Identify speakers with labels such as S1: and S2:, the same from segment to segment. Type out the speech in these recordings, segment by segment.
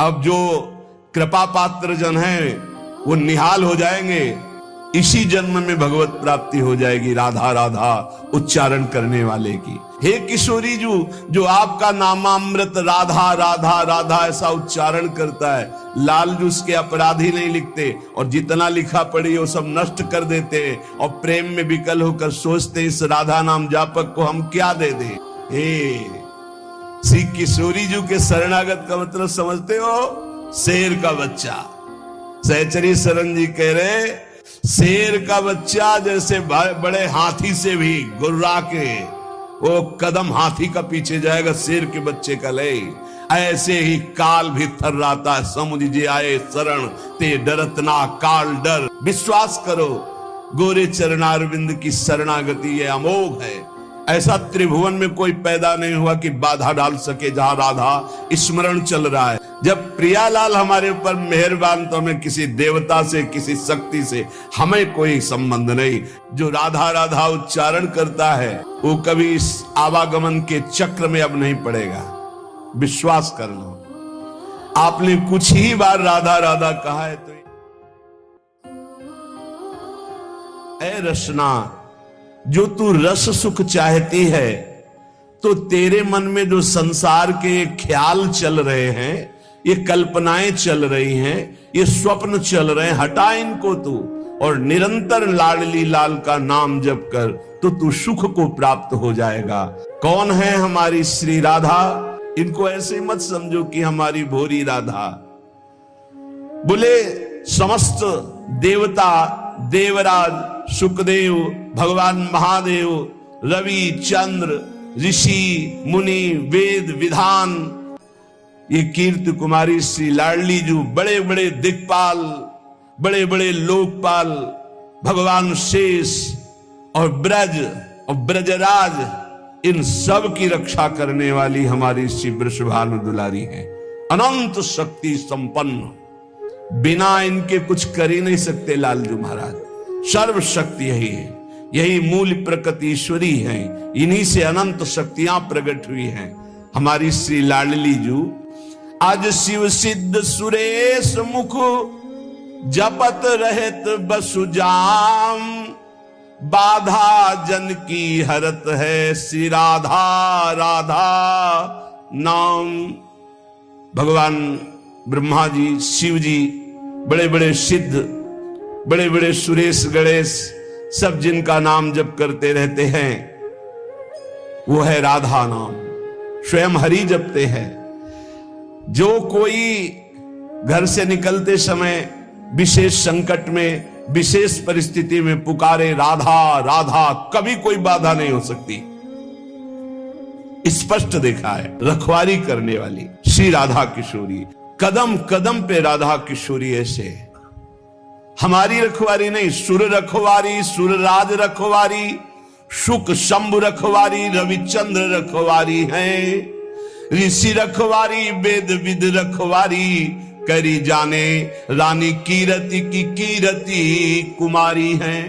S1: अब जो कृपा पात्र जन हैं वो निहाल हो जाएंगे। इसी जन्म में भगवत प्राप्ति हो जाएगी राधा राधा उच्चारण करने वाले की। हे किशोरी जो आपका नामामृत राधा राधा राधा ऐसा उच्चारण करता है, लालजू उसके अपराधी नहीं लिखते और जितना लिखा पड़ी वो सब नष्ट कर देते हैं और प्रेम में विकल होकर सोचते इस राधा नाम जापक को हम क्या दे दें। हे श्री किशोरी जी के शरणागत का मतलब समझते हो? शेर का बच्चा। सहचरी शरण जी कह रहे शेर का बच्चा जैसे बड़े हाथी से भी गुर्रा के वो कदम हाथी का पीछे जाएगा शेर के बच्चे का ले, ऐसे ही काल भी थर्राता है। समुझ जी आए शरण ते डरत ना काल डर। विश्वास करो गोरे चरणारविंद की शरणागति ये अमोघ है। ऐसा त्रिभुवन में कोई पैदा नहीं हुआ कि बाधा डाल सके जहां राधा स्मरण चल रहा है। जब प्रियालाल हमारे ऊपर मेहरबान तो हमें किसी देवता से किसी शक्ति से हमें कोई संबंध नहीं। जो राधा राधा उच्चारण करता है वो कभी इस आवागमन के चक्र में अब नहीं पड़ेगा। विश्वास कर लो। आपने कुछ ही बार राधा राधा कहा है तो ऐ रसना जो तू रस सुख चाहती है तो तेरे मन में जो संसार के ख्याल चल रहे हैं, ये कल्पनाएं चल रही हैं, ये स्वप्न चल रहे हैं, हटा इनको तू और निरंतर लाडली लाल का नाम जप कर तो तू सुख को प्राप्त हो जाएगा। कौन है हमारी श्री राधा? इनको ऐसे मत समझो कि हमारी भोरी राधा। बोले समस्त देवता देवराज सुखदेव भगवान महादेव रवि चंद्र ऋषि मुनि वेद विधान ये कीर्ति कुमारी श्री लाडली जी बड़े बड़े दिक्पाल बड़े बड़े लोकपाल भगवान शेष और ब्रज और ब्रजराज इन सब की रक्षा करने वाली हमारी श्री वृषभानु दुलारी है। अनंत शक्ति संपन्न, बिना इनके कुछ कर ही नहीं सकते लालजू महाराज। सर्वशक्ति यही है, यही मूल प्रकृति ईश्वरी है, इन्हीं से अनंत शक्तियां प्रकट हुई हैं। हमारी श्री लाडली जी आज शिव सिद्ध सुरेश मुख जपत रहत बसुजाम, बाधा जन की हरत है श्री राधा राधा नाम। भगवान ब्रह्मा जी शिव जी बड़े बड़े सिद्ध बड़े बड़े सुरेश गणेश सब जिनका नाम जप करते रहते हैं वो है राधा नाम, स्वयं हरि जपते हैं। जो कोई घर से निकलते समय विशेष संकट में विशेष परिस्थिति में पुकारे राधा राधा, कभी कोई बाधा नहीं हो सकती। स्पष्ट देखा है। रखवारी करने वाली श्री राधा किशोरी, कदम कदम पे राधा किशोरी ऐसे। हमारी रखवारी नहीं, सुर रखवारी सुरराज रखवारी शुक शंभु रखवारी रविचंद्र रखवारी हैं। ऋषि रखवारी वेद विद रखवारी करी जाने रानी कीरति की कीरति कुमारी हैं।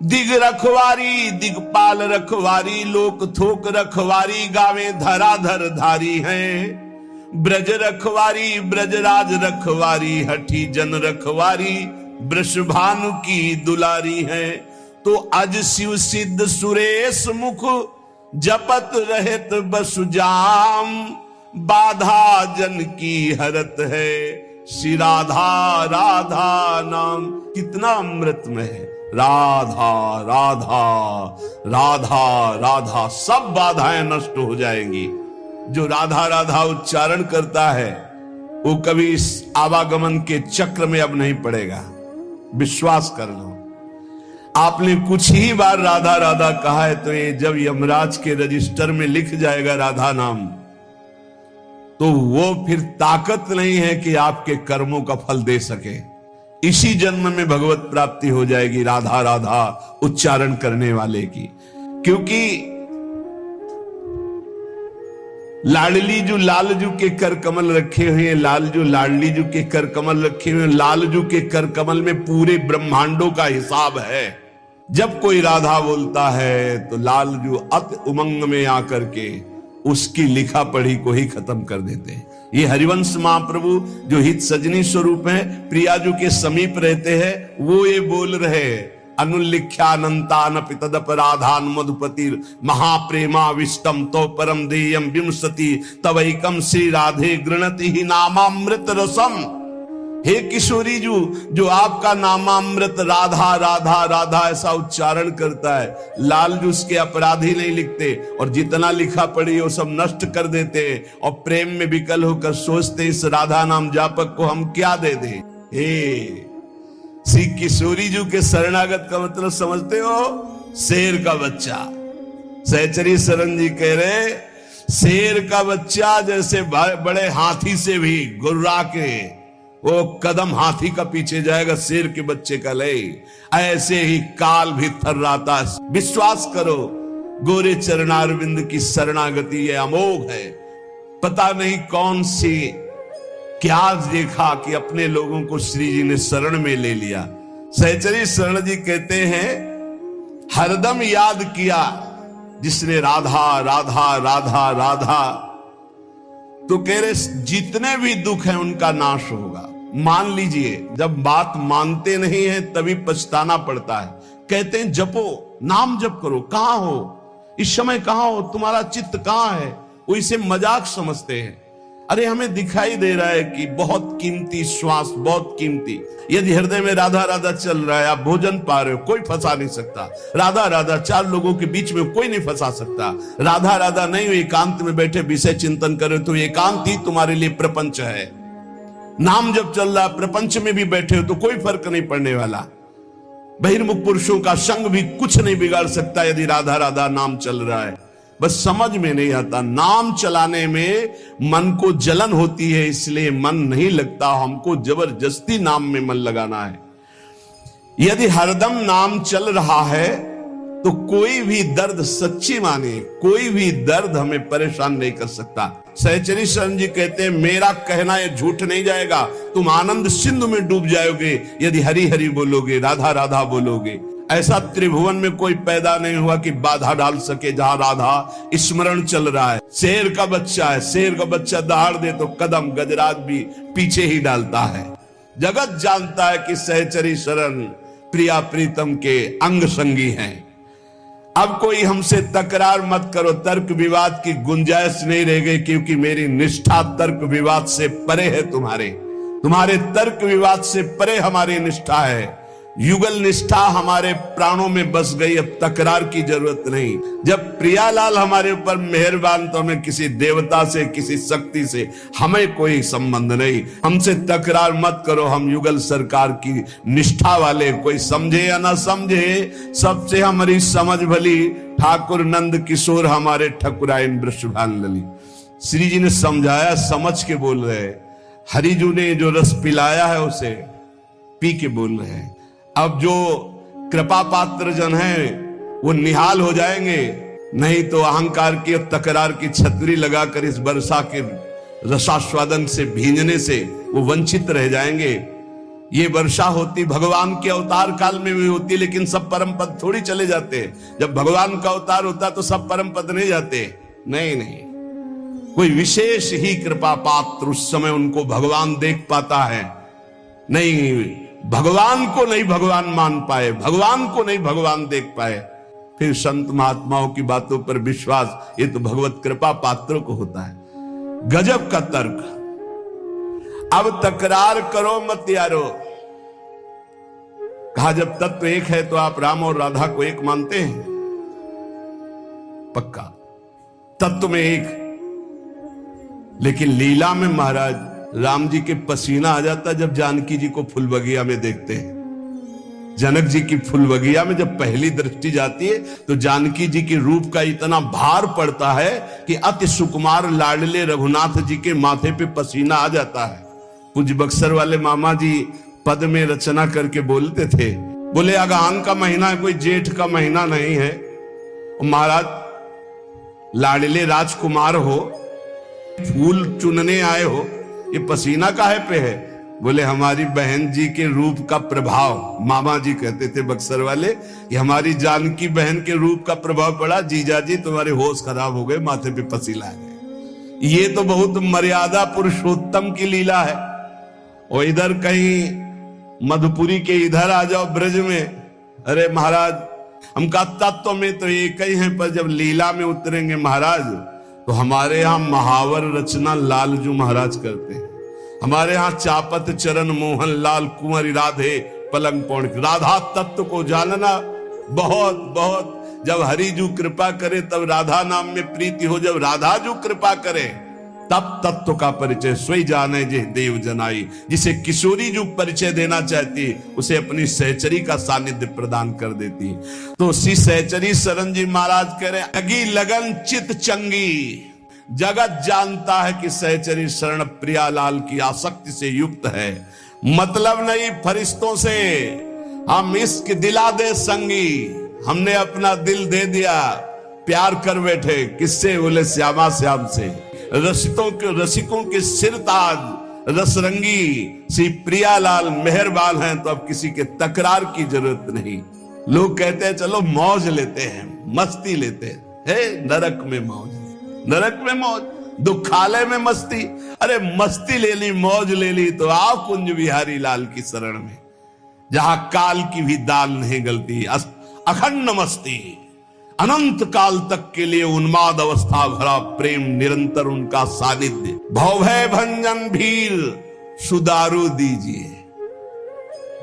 S1: दिग रखवारी दिगपाल रखवारी लोक थोक रखवारी गावे धराधर धारी हैं। ब्रज रखवारी ब्रजराज रखवारी हठी जन रखवारी वृषभानु की दुलारी है। तो अज शिव सिद्ध सुरेश मुख जपत रहत बसुजाम, बाधा जन की हरत है श्री राधा राधा नाम। कितना अमृत में है राधा राधा राधा राधा। सब बाधाएं नष्ट हो जाएंगी। जो राधा राधा उच्चारण करता है वो कभी इस आवागमन के चक्र में अब नहीं पड़ेगा। विश्वास कर लो। आपने कुछ ही बार राधा राधा कहा है तो ये जब यमराज के रजिस्टर में लिख जाएगा राधा नाम तो वो फिर ताकत नहीं है कि आपके कर्मों का फल दे सके। इसी जन्म में भगवत प्राप्ति हो जाएगी राधा राधा उच्चारण करने वाले की। क्योंकि लाडली जो लालजू के कर कमल रखे हुए हैं, लालजू लाडली जू के कर कमल रखे हुए हैं। लालजू के कर कमल में पूरे ब्रह्मांडों का हिसाब है। जब कोई राधा बोलता है तो लालजू अति उमंग में आकर के उसकी लिखा पढ़ी को ही खत्म कर देते हैं। ये हरिवंश महाप्रभु जो हित सजनी स्वरूप है, प्रियाजू के समीप रहते हैं, वो ये बोल रहे हैं, अनुल्लिख्यानंतान पितदपराधान मधुपतिर महाप्रेमाविष्टम तो परम देयम विंशति तवैकम श्री राधे गृणति ही नामामृत रसम। हे किशोरी जी, जो आपका नामामृत राधा राधा राधा ऐसा उच्चारण करता है, लाल जी उसके अपराधी नहीं लिखते, और जितना लिखा पड़ी वो सब नष्ट कर देते, और प्रेम में विकल होकर सोचते इस राधा नाम जापक को हम क्या दे दे। हे श्री किशोरी जी के शरणागत का मतलब समझते हो? शेर का बच्चा। सहचरी शरण जी कह रहे, शेर का बच्चा जैसे बड़े हाथी से भी गुर्रा के वो कदम हाथी का पीछे जाएगा, शेर के बच्चे का ले, ऐसे ही काल भी थर्राता। विश्वास करो, गोरे चरणारविंद की शरणागति ये अमोघ है। पता नहीं कौन सी क्या देखा कि अपने लोगों को श्री जी ने शरण में ले लिया। सहचरी शरण जी कहते हैं, हरदम याद किया जिसने राधा राधा राधा राधा, तो कह रहे जितने भी दुख हैं उनका नाश होगा। मान लीजिए, जब बात मानते नहीं है तभी पछताना पड़ता है। कहते हैं जपो, नाम जप करो, कहां हो इस समय, कहां हो, तुम्हारा चित्त कहां है, वो इसे मजाक समझते हैं। अरे हमें दिखाई दे रहा है कि बहुत कीमती श्वास, बहुत कीमती, यदि हृदय में राधा राधा चल रहा है, आप भोजन पा रहे हो, कोई फंसा नहीं सकता। राधा राधा चार लोगों के बीच में कोई नहीं फंसा सकता। राधा राधा नहीं हो, एकांत में बैठे विषय चिंतन करे तो एकांत ही तुम्हारे लिए प्रपंच है। नाम जब चल रहा, प्रपंच में भी बैठे हो तो कोई फर्क नहीं पड़ने वाला। बहिर्मुख पुरुषों का संग भी कुछ नहीं बिगाड़ सकता यदि राधा राधा नाम चल रहा है। बस समझ में नहीं आता, नाम चलाने में मन को जलन होती है, इसलिए मन नहीं लगता। हमको जबरदस्ती नाम में मन लगाना है। यदि हरदम नाम चल रहा है तो कोई भी दर्द, सच्ची माने, कोई भी दर्द हमें परेशान नहीं कर सकता। सहचरी शरण जी कहते हैं, मेरा कहना ये झूठ नहीं जाएगा, तुम आनंद सिंधु में डूब जाओगे यदि हरि हरि बोलोगे, राधा राधा बोलोगे। ऐसा त्रिभुवन में कोई पैदा नहीं हुआ कि बाधा डाल सके जहां राधा स्मरण चल रहा है। शेर का बच्चा है, शेर का बच्चा दहाड़ दे तो कदम गजराज भी पीछे ही डालता है। जगत जानता है कि सहचरी शरण प्रिया प्रीतम के अंग संगी हैं। अब कोई हमसे तकरार मत करो, तर्क विवाद की गुंजाइश नहीं रह गई, क्योंकि मेरी निष्ठा तर्क विवाद से परे है। तुम्हारे तर्क विवाद से परे हमारी निष्ठा है। युगल निष्ठा हमारे प्राणों में बस गई, अब तकरार की जरूरत नहीं। जब प्रियालाल हमारे ऊपर मेहरबान तो हमें किसी देवता से, किसी शक्ति से हमें कोई संबंध नहीं। हमसे तकरार मत करो, हम युगल सरकार की निष्ठा वाले, कोई समझे या ना समझे, सबसे हमारी समझ भली। ठाकुर नंद किशोर हमारे ठकुराइन वृषभान लली। श्री जी ने समझाया, समझ के बोल रहे। हरिजू ने जो रस पिलाया है उसे पी के बोल रहे हैं। अब जो कृपा पात्र जन हैं वो निहाल हो जाएंगे, नहीं तो अहंकार की और तकरार की छतरी लगाकर इस वर्षा के रसास्वादन से, भींजने से वो वंचित रह जाएंगे। ये वर्षा होती भगवान के अवतार काल में भी होती, लेकिन सब परम पद थोड़ी चले जाते। जब भगवान का अवतार होता तो सब परम पद नहीं जाते। नहीं, कोई विशेष ही कृपा पात्र उस समय उनको भगवान देख पाता है। नहीं, भगवान को नहीं भगवान मान पाए, भगवान को नहीं भगवान देख पाए, फिर संत महात्माओं की बातों पर विश्वास, ये तो भगवत कृपा पात्रों को होता है। गजब का तर्क। अब तकरार करो मत यारो। कहा जब तत्व एक है तो आप राम और राधा को एक मानते हैं? पक्का तत्व में एक, लेकिन लीला में महाराज राम जी के पसीना आ जाता जब जानकी जी को फुलबगिया में देखते हैं। जनक जी की फुलबगिया में जब पहली दृष्टि जाती है तो जानकी जी के रूप का इतना भार पड़ता है कि अति सुकुमार लाडले रघुनाथ जी के माथे पे पसीना आ जाता है। पूज्य बक्सर वाले मामा जी पद में रचना करके बोलते थे, बोले अगहन का महीना है, कोई जेठ का महीना नहीं है। महाराज लाडले राजकुमार हो, फूल चुनने आए हो, ये पसीना काहे पे है? बोले हमारी बहन जी के रूप का प्रभाव। मामा जी कहते थे बक्सर वाले कि हमारी जानकी बहन के रूप का प्रभाव पड़ा, जीजा जी तुम्हारे होश खराब हो गए, माथे पे पसीना आ गए। ये तो बहुत मर्यादा पुरुषोत्तम की लीला है। और इधर कहीं मधुपुरी के इधर आ जाओ ब्रज में, अरे महाराज हमका तत्व में तो एक ही है, पर जब लीला में उतरेंगे महाराज तो हमारे यहाँ महावर रचना लालजू महाराज करते हैं। हमारे यहाँ चापत चरण मोहन लाल कुंवर राधे पलंग पौड़, राधा तत्व को जानना बहुत बहुत, जब हरिजू कृपा करे तब राधा नाम में प्रीति हो, जब राधा जू कृपा करे तब तत्व का परिचय सोई जाने जे देव जनाई। जिसे किशोरी जो परिचय देना चाहती उसे अपनी सहचरी का सानिध्य प्रदान कर देती। तो श्री सहचरी शरण जी महाराज कह रहे अगी लगन चित चंगी, जगत जानता है कि सहचरी शरण प्रियालाल की आसक्ति से युक्त है। मतलब नहीं फरिश्तों से, हम इश्क दिला दे संगी, हमने अपना दिल दे दिया, प्यार कर बैठे। किससे? बोले श्यामा श्याम से। रसिकों के सिर ताज रसरंगी श्री प्रियालाल मेहरबान हैं, तो अब किसी के तकरार की जरूरत नहीं। लोग कहते हैं चलो मौज लेते हैं, मस्ती लेते हैं, नरक में मौज, नरक में मौज, दुखालय में मस्ती। अरे मस्ती ले ली, मौज ले ली तो आओ कुंज बिहारी लाल की शरण में, जहां काल की भी दाल नहीं गलती। अखंड मस्ती, अनंत काल तक के लिए उन्माद अवस्था भरा प्रेम, निरंतर उनका सानिध्य। भवभय भंजन भीर सुदारू दीजिए।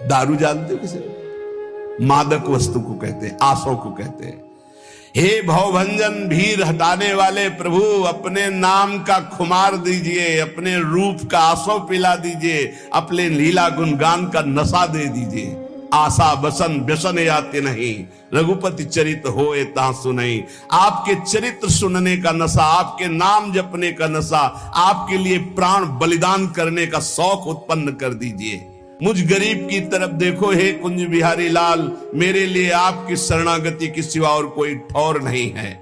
S1: दारू जानते हो किसे? मादक वस्तु को कहते हैं, आसों को कहते हैं। हे भवभंजन भीर हटाने वाले प्रभु, अपने नाम का खुमार दीजिए, अपने रूप का आसो पिला दीजिए, अपने लीला गुणगान का नशा दे दीजिए। आशा बसन व्यसन आते नहीं, रघुपति चरित होए ता सुनई। आपके चरित्र सुनने का नशा, आपके नाम जपने का नशा, आपके लिए प्राण बलिदान करने का शौक उत्पन्न कर दीजिए। मुझ गरीब की तरफ देखो हे कुंज बिहारी लाल, मेरे लिए आपकी शरणागति के सिवा और कोई ठौर नहीं है।